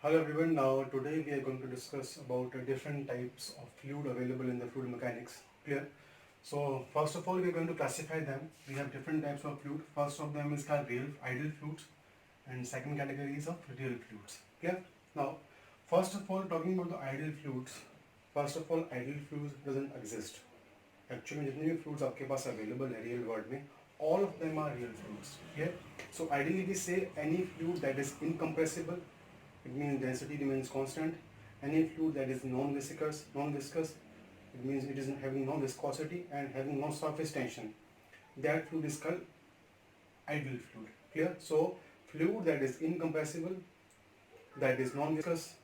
Hello everyone, now today we are going to discuss about different types of fluid available in the fluid mechanics. Clear? So first of all we are going to classify them. We have different types of fluid. First of them is called real ideal fluids and second category is of real fluids. Clear? Now first of all talking about the ideal fluids, first of all ideal fluids doesn't exist. Actually जितने भी fluids आपके पास available है real world में all of them are real fluids. Clear? So ideally we say any fluid that is incompressible, it means density remains constant. Any fluid that is non-viscous, it means it is having no viscosity and having no surface tension. That fluid is called ideal fluid. Clear? So fluid that is incompressible, that is non-viscous,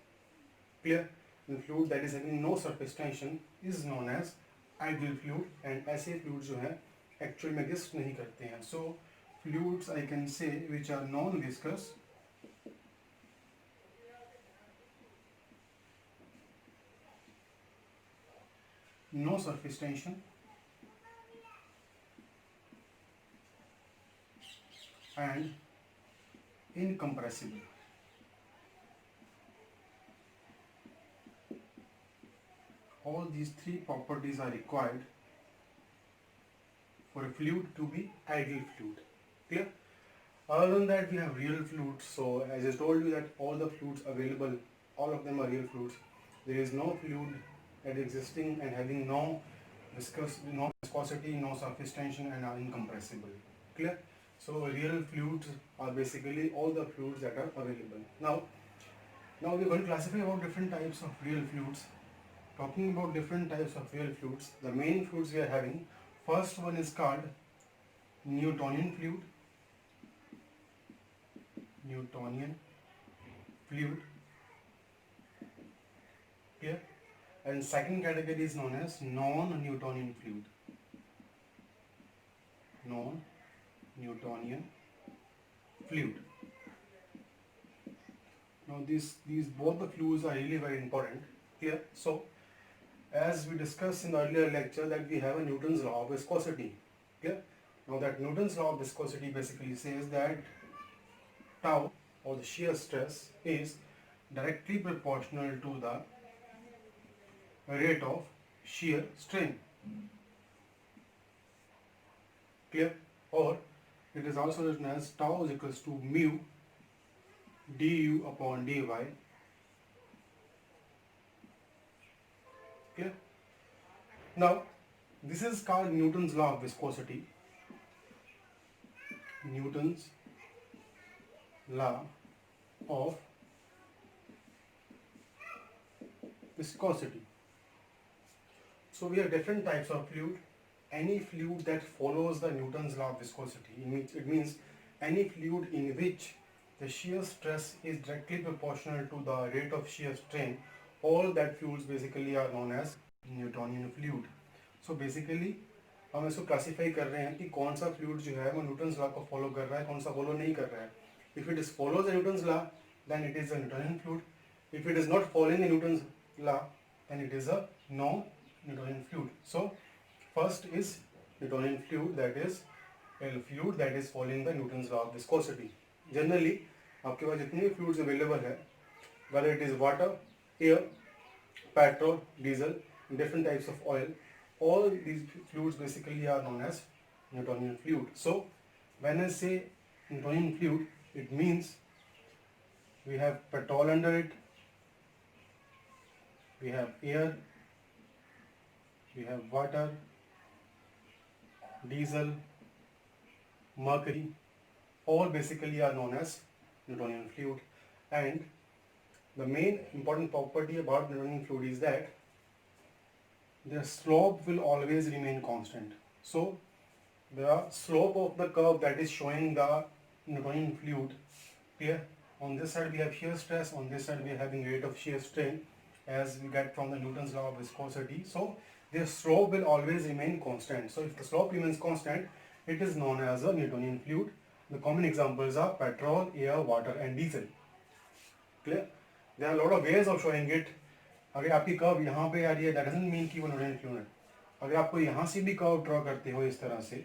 clear? The fluid that is having no surface tension is known as ideal fluid. And ऐसे fluids जो हैं actually में exist नहीं करते हैं. So fluids I can say which are non-viscous, no surface tension, and incompressible. All these three properties are required for a fluid to be ideal fluid. Clear? Other than that, we have real fluids. So as I told you that all the fluids available, all of them are real fluids. There is no fluid that is existing and having no viscosity, no surface tension, and are incompressible. Clear? So real fluids are basically all the fluids that are available. Now we're going to classify about different types of real fluids. Talking about different types of real fluids, the main fluids we are having, first one is called Newtonian fluid. Newtonian fluid. Clear? And second category is known as non-Newtonian fluid. Non-Newtonian fluid. Now these both the fluids are really very important. Clear? So as we discussed in the earlier lecture that we have a Newton's law of viscosity. Clear? Now that Newton's law of viscosity basically says that tau or the shear stress is directly proportional to the rate of shear strain. Clear? Or it is also written as tau is equals to mu du upon dy. Clear? Now this is called Newton's law of viscosity. Newton's law of viscosity. So we have different types of fluid. Any fluid that follows the Newton's law of viscosity, it means any fluid in which the shear stress is directly proportional to the rate of shear strain, all that fluids basically are known as Newtonian fluid. So basically हम इसको classify कर रहे हैं कि कौन सा fluid जो है वो न्यूटन्स लॉ को फॉलो कर रहा है, कौन सा फॉलो नहीं कर रहा है. If it is follows the Newton's law then it is a Newtonian fluid. If it is not following the Newton's law then it is a non Newtonian fluid. So first is Newtonian fluid, that is a fluid that is following the Newton's law of viscosity. Generally आपके पास जितने भी fluids available है, whether it is water, air, petrol, diesel, different types of oil, all these fluids basically are known as Newtonian fluid. So when I say Newtonian fluid, it means we have petrol under it, we have air, we have water, diesel, mercury, all basically are known as Newtonian fluid. And the main important property about Newtonian fluid is that the slope will always remain constant. So the slope of the curve that is showing the Newtonian fluid, here on this side we have shear stress, on this side we are having rate of shear strain as we get from the Newton's law of viscosity. So the slope will always remain constant. So if the slope remains constant, it is known as a Newtonian fluid. The common examples are petrol, air, water and diesel. Clear? There are a lot of ways of showing it. अगर आपकी curve यहाँ पे आ रही है, that doesn't mean कि वो Newtonian fluid है. अगर आपको यहाँ से भी कर्व ड्रॉ करते हो इस तरह से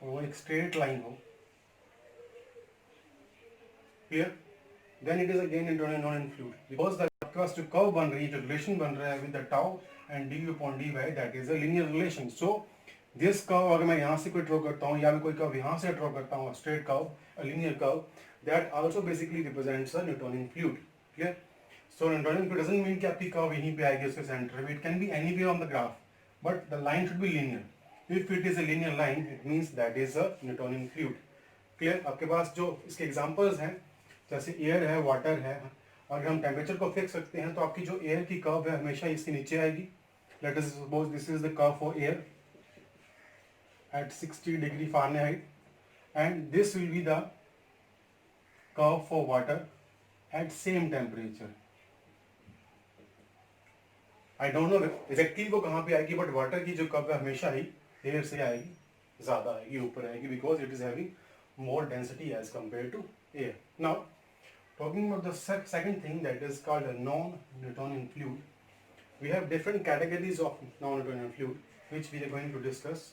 और वो एक स्ट्रेट लाइन हो, clear, then it is again non fluid, because the आपके पास जो कर्व बन रही है, जो रिलेशन बन रहा है with the tau and d upon d y, that is a linear relation. So this curve अगर मैं यहाँ से कोई ड्रॉ करता हूँ या मैं कोई कर्व यहाँ से ड्रॉ करता हूँ, straight curve, a linear curve, that also basically represents a Newtonian fluid. Clear? So Newtonian fluid doesn't mean कि आपकी कर्व यहीं पे आएगी उसके सेंटर में. It can be anywhere on the graph, but the line should be linear. If it is a linear line, it means that is a Newtonian fluid. Clear? आपके पास जो इसके एग्जांपल्स हैं, जैसे एयर है, वाटर है, और हम टेम्परेचर को फिक्स सकते हैं, तो आपकी जो एयर की कर्व है हमेशा इसके नीचे आएगी. Let us suppose this is the curve for air at 60 degree Fahrenheit, and this will be the curve for water at same temperature. I don't know exactly वो कहाँ पे आएगी, but water की जो कर्व है हमेशा ही एयर से आएगी, ज़्यादा आएगी, ऊपर आएगी, because it is having more density as compared to air. Now, talking about the second thing, that is called a non-Newtonian fluid. We have different categories of non-Newtonian fluid, which we are going to discuss.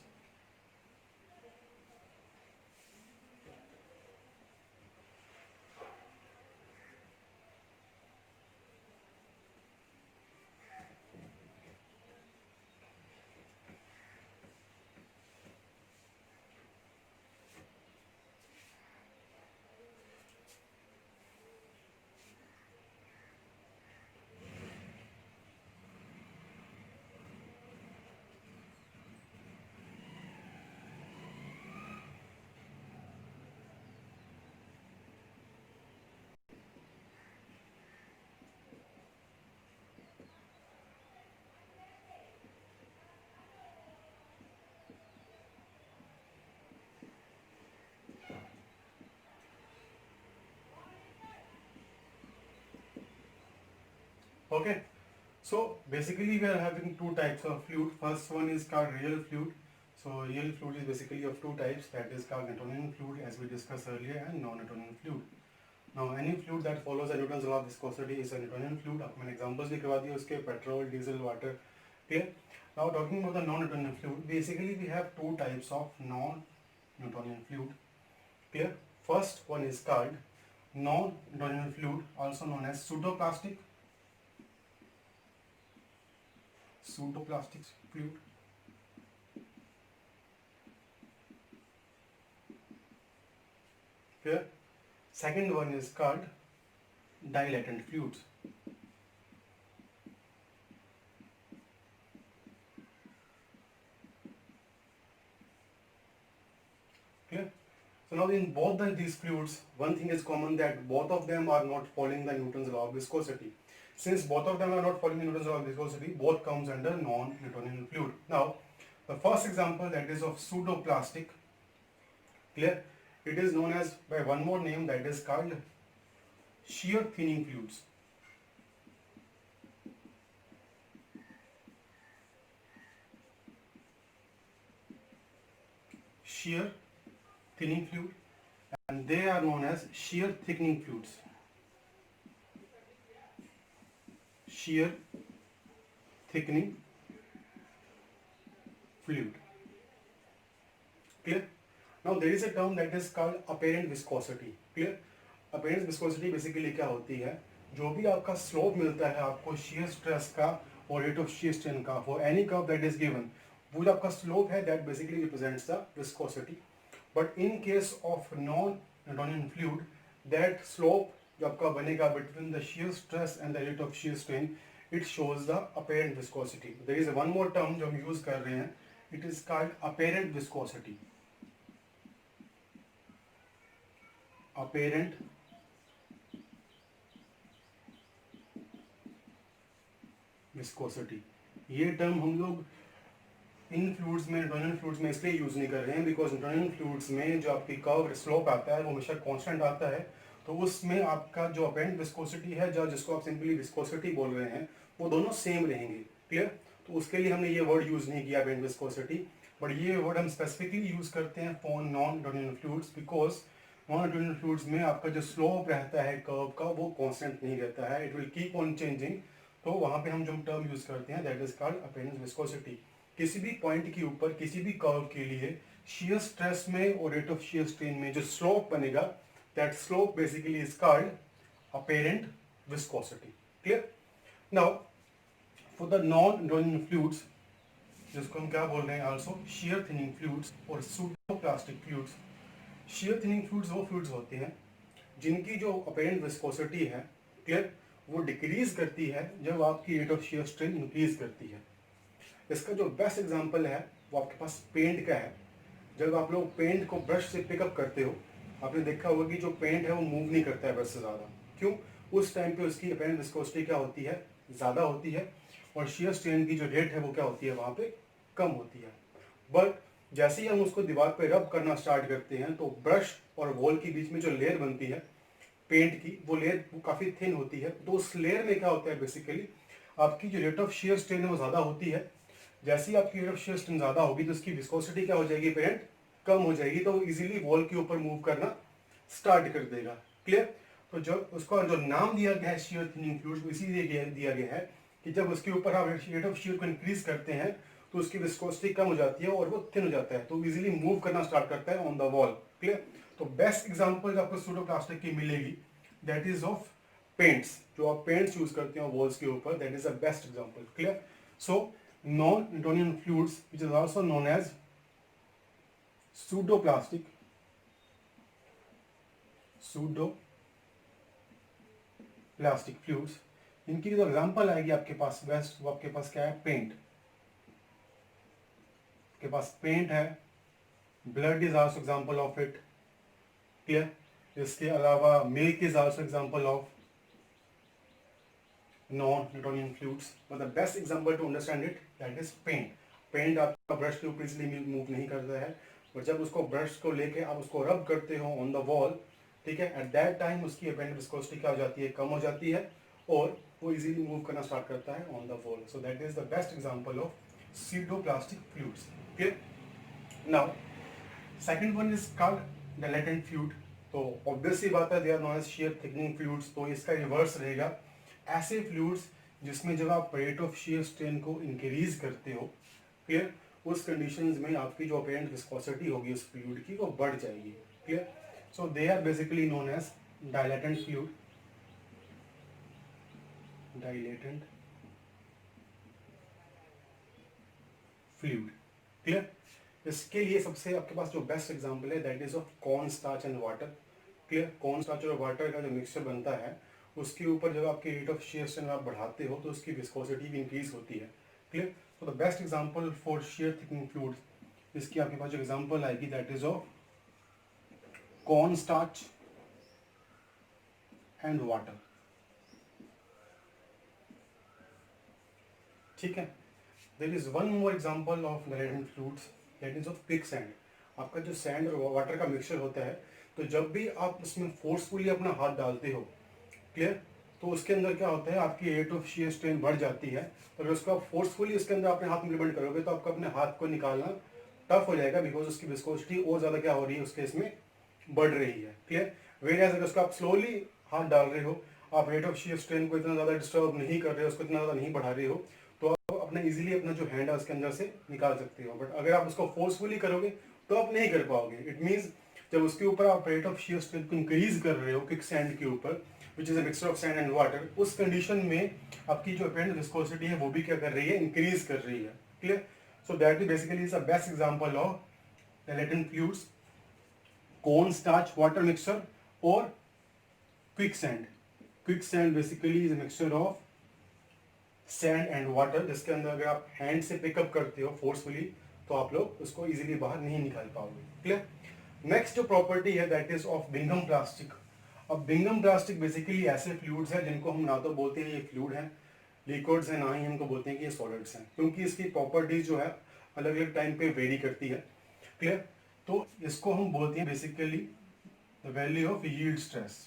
Okay, so basically we are having two types of fluid. First one is called real fluid. So real fluid is basically of two types, that is called Newtonian fluid as we discussed earlier, and non-Newtonian fluid. Now any fluid that follows the Newton's law of viscosity is a Newtonian fluid. आपको मैंने examples भी करवा दिए उसके, petrol, diesel, water. Clear? Now talking about the non-Newtonian fluid, basically we have two types of non-Newtonian fluid. Clear? First one is called non-Newtonian fluid, also known as pseudoplastic fluid. Clear? Second one is called dilatant fluids. Clear? So now in both these fluids, one thing is common, that both of them are not following the Newton's law of viscosity. Since both of them are not following Newton's law of viscosity, both comes under non-Newtonian fluid. Now, the first example, that is of pseudoplastic. Clear? It is known as by one more name, that is called shear thinning fluids. Shear thinning fluid, and they are known as shear thickening fluids. Shear thickening fluid. Clear? Now there is a term that is called apparent viscosity. Clear? Apparent viscosity basically क्या होती है, जो भी आपका slope मिलता है आपको shear stress का और rate of shear strain का for any curve that is given, वो जो आपका slope है that basically represents the viscosity. But in case of non-Newtonian fluid, that slope जो आपका बनेगा between the shear stress and the rate of shear strain, it shows the apparent viscosity. There is one more term जो हम use कर रहे हैं, it is called apparent viscosity. Apparent viscosity. ये term हम लोग इन फ्लूइड्स में, न्यूटोनियन फ्लूइड्स में इसलिए यूज नहीं कर रहे हैं बिकॉज न्यूटोनियन फ्लूइड्स में जो आपकी कर्व स्लोप आता है वो हमेशा कांस्टेंट आता है, तो उसमें आपका जो अपेरेंट विस्कोसिटी है, जो जिसको आप सिंपली विस्कोसिटी बोल रहे हैं, वो दोनों सेम रहेंगे. क्लियर? तो उसके लिए हमने ये वर्ड यूज नहीं किया अपेरेंट विस्कोसिटी, बट ये वर्ड हम स्पेसिफिकली यूज करते हैं for non Newtonian fluids, because non Newtonian fluids में आपका जो स्लोप रहता है कर्व का वो कांस्टेंट नहीं रहता है, it will keep on changing. तो वहाँ पे हम जो टर्म यूज करते हैं that is called apparent viscosity. किसी भी पॉइंट के ऊपर किसी भी कर्व के लिए shear स्ट्रेस में और रेट ऑफ shear स्ट्रेन में जो स्लोप बनेगा, that slope basically is called apparent viscosity. Clear? Now for the non-Newtonian fluids, जिसको हम क्या बोल रहे हैं also shear thinning fluids और pseudoplastic fluids. shear thinning fluids वो fluids होते हैं जिनकी जो apparent viscosity है, clear, वो डिक्रीज करती है जब आपकी rate of shear strain increase करती है. इसका जो बेस्ट एग्जांपल है वो आपके पास पेंट का है. जब आप लोग पेंट को ब्रश से पिकअप करते हो, आपने देखा होगा कि जो पेंट है वो मूव नहीं करता है ब्रश से ज़्यादा. क्यों? उस टाइम पे उसकी अपैरेंट विस्कोसिटी क्या होती है, ज़्यादा होती है, और shear strain की जो रेट है वो क्या होती है वहाँ पे, कम होती है. बट जैसे ही हम उसको दीवार पे रब करना स्टार्ट करते हैं तो ब्रश और वॉल के बीच में जो लेयर बनती है पेंट की, वो लेयर काफ़ी थिन होती है. तो उस लेयर में क्या होता है, बेसिकली आपकी जो रेट ऑफ shear strain है वो ज़्यादा होती है. जैसे ही आपकी रेट ऑफ shear strain ज़्यादा होगी तो उसकी विस्कोसिटी क्या हो जाएगी, पेरेंट कम हो जाएगी, तो वो इजीली वॉल के ऊपर मूव करना स्टार्ट कर देगा. क्लियर? तो जब उसका जो नाम दिया गया है shear thinning fluid, इसीलिए दिया गया है कि जब उसके ऊपर आप रेट ऑफ shear को इंक्रीज करते हैं तो उसकी विस्कोसिटी कम हो जाती है और वो थिन हो जाता है, तो इजीली मूव करना स्टार्ट करता है ऑन द वॉल. क्लियर? तो बेस्ट एग्जांपल आपको सूडोप्लास्टिक की मिलेगी, दैट इज ऑफ पेंट्स. जो आप पेंट्स यूज करते हो वॉल्स के ऊपर, that is a best example. Clear? So non-Newtonian fluids, which is also known as pseudoplastic fluids, इनकी जो एग्जांपल आएगी आपके पास बेस्ट, वो आपके पास क्या है, पेंट. आपके पास पेंट है, blood is also example of it. Clear? इसके अलावा milk is also example of non-Newtonian fluids, but the best example to understand it, that is paint. Paint आपका ब्रश के ऊपर इसलिए मूव नहीं करता है, और जब उसको ब्रश को लेके आप उसको रब करते हो ऑन द वॉल, ठीक है, एट दैट टाइम उसकी अपैरेंट विस्कोसिटी क्या हो जाती है, कम हो जाती है, और वो इजीली मूव करना स्टार्ट करता है on the wall. So that is the best example of pseudoplastic fluids. Clear? Now second one is called dilatant fluid. तो ऑब्वियसली बात है, they are known as shear thickening fluids. तो इसका reverse रहेगा, ऐसे फ्लूइड्स जिसमें जब आप रेट ऑफ shear strain को इंक्रीज करते हो, क्लियर, उस कंडीशंस में आपकी जो अपैरेंट विस्कोसिटी होगी उस फ्लूइड की वो बढ़ जाएगी. Clear? So they are basically known as dilatant fluid. Dilatant fluid. Clear? इसके लिए सबसे आपके पास जो बेस्ट एग्जांपल है, that is of corn starch and water. Clear? Corn starch और वाटर का जो मिक्सचर बनता है, उसके ऊपर जब आपकी रेट ऑफ shear strain आप बढ़ाते हो तो उसकी विस्कोसिटी भी इंक्रीज होती है. क्लियर? तो the best example for shear thickening fluids, इसकी आपके पास जो एग्जांपल आएगी, that is of corn starch and water. ठीक है? There is one more example of dilatant fluids, that is of quicksand. आपका जो सैंड और वाटर का मिक्सचर होता है, तो जब भी आप उसमें फोर्सफुली अपना हाथ डालते हो, क्लियर, तो उसके अंदर क्या होता है, आपकी रेट ऑफ shear strain बढ़ जाती है, और उसको आप फोर्सफुली उसके अंदर अपने हाथ इम्प्लीमेंट करोगे तो आपको अपने हाथ को निकालना टफ हो जाएगा, बिकॉज उसकी विस्कोसिटी और ज़्यादा क्या हो रही है, उसके इसमें बढ़ रही है. क्लियर? वेयर अगर उसको आप स्लोली हाथ डाल रहे हो, आप रेट ऑफ shear strain को इतना ज़्यादा डिस्टर्ब नहीं कर रहे हो, उसको इतना ज़्यादा नहीं बढ़ा रहे हो, तो आप अपना ईजिली अपना जो हैंड है उसके अंदर से निकाल सकते हो. बट अगर आप उसको फोर्सफुली करोगे तो आप नहीं कर पाओगे. इट मीन्स जब उसके ऊपर आप रेट ऑफ shear strain को इंक्रीज कर रहे हो क्विक सैंड के ऊपर, which is a mixture of sand and water, उस कंडीशन में आपकी जो अपैरेंट विस्कोसिटी है वो भी क्या कर रही है, इंक्रीज कर रही है. Clear? So that basically is the best example of dilatant fluids, cornstarch water mixture और quicksand. Quicksand basically is a mixture of sand and water, जिसके अंदर अगर आप हैंड से पिकअप करते हो फोर्सफुली तो आप लोग उसको इजीली बाहर नहीं निकाल पाओगे. क्लियर? नेक्स्ट जो प्रॉपर्टी है, that is of Bingham plastic. अब बिंघम प्लास्टिक बेसिकली ऐसे फ्लूइड्स हैं जिनको हम ना तो बोलते हैं ये फ्लूइड हैं, लिक्विड्स हैं, ना ही हमको बोलते हैं कि ये सॉलिड्स हैं, क्योंकि इसकी प्रॉपर्टीज जो है अलग अलग टाइम पे वेरी करती है. क्लियर? तो इसको हम बोलते हैं basically the value of yield stress.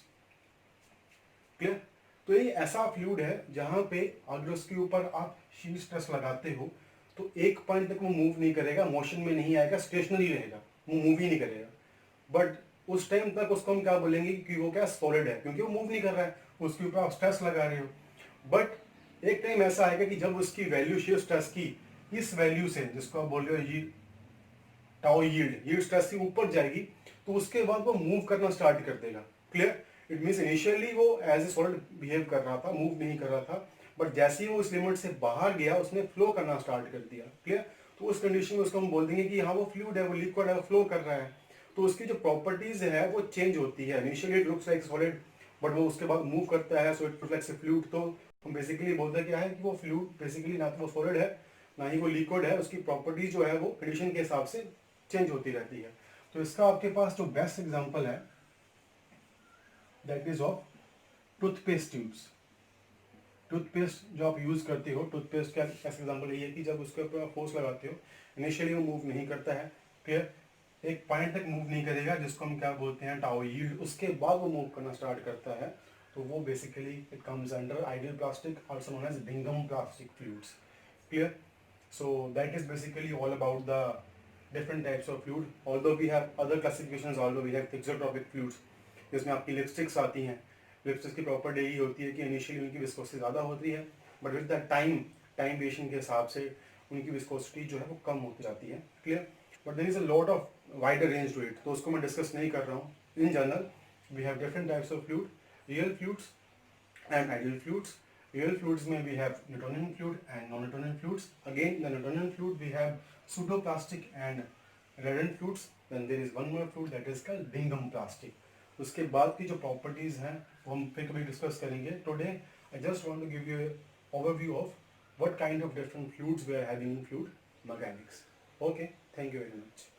Clear? तो ये ऐसा फ्लूइड है जहाँ पे अगर उसके ऊपर आप यील्ड स्ट्रेस लगाते हो तो एक पॉइंट तक वो मूव नहीं करेगा, मोशन में नहीं आएगा, स्टेशनरी रहेगा, वो मूव ही नहीं करेगा. बट उस टाइम तक उसको हम क्या बोलेंगे कि वो क्या सॉलिड है, क्योंकि वो मूव नहीं कर रहा है, उसके ऊपर आप स्ट्रेस लगा रहे हो. बट एक टाइम ऐसा आएगा कि जब उसकी वैल्यू shear स्ट्रेस की इस वैल्यू से, जिसको आप बोल रहे हो ये टाउ यील्ड स्ट्रेस से ऊपर जाएगी, तो उसके बाद वो मूव करना स्टार्ट कर देगा. क्लियर? इट मीन्स इनिशियली वो एज ए सॉलिड बिहेव कर रहा था, मूव नहीं कर रहा था, बट जैसे ही वो इस लिमिट से बाहर गया उसने फ्लो करना स्टार्ट कर दिया। क्लियर? तो उस कंडीशन में उसको हम बोल देंगे कि हाँ वो फ्लूइड है, वो लिक्विड है, वो फ्लो कर रहा है। तो उसकी जो प्रॉपर्टीज है वो चेंज होती है। Initially it looks like solid, but वो उसके बाद मूव करता है, so it looks like a fluid. तो हम बेसिकली बोलते हैं क्या है कि वो फ्लूइड बेसिकली ना तो वो सॉलिड है ना ही वो लिक्विड है, उसकी प्रॉपर्टीज जो है वो कंडीशन के हिसाब से चेंज होती रहती है। तो इसका आपके पास जो बेस्ट एग्जांपल है that is of toothpaste tubes. Toothpaste जो आप यूज़ करते हो, टूथपेस्ट का ऐसा एग्जांपल ये है कि जब उसके ऊपर आप फोर्स लगाते हो इनिशियली वो मूव नहीं करता है। क्लियर? एक पॉइंट तक मूव नहीं करेगा जिसको हम क्या बोलते हैं टाउ यील्ड, उसके बाद वो मूव करना स्टार्ट करता है। तो वो basically it comes under ideal plastic, also known as Bingham plastic fluids. Clear? So that is basically all about the different types of fluid. Although we have other classifications, although we have thixotropic fluids, जिसमें आपकी lipsticks आती हैं। Lipsticks की property यही होती है कि initially उनकी विस्कोसिटी ज़्यादा होती है, but with the time variation के हिसाब से उनकी विस्कोसिटी जो है वो कम होती जाती है। Clear? But there is a lot of wider range to it, तो उसको मैं डिस्कस नहीं कर रहा हूँ। In general we have different types of fluid, real fluids and ideal fluids. Real fluids may we have Newtonian fluid and non-Newtonian fluids. Again, the Newtonian fluid we have pseudoplastic and redundant fluids. Then there is one more fluid that is called Bingham plastic. उसके बाद की जो properties हैं वो हम फिर कभी discuss करेंगे. Today I just want to give you an overview of what kind of different fluids we are having in fluid mechanics. Okay, thank you very much.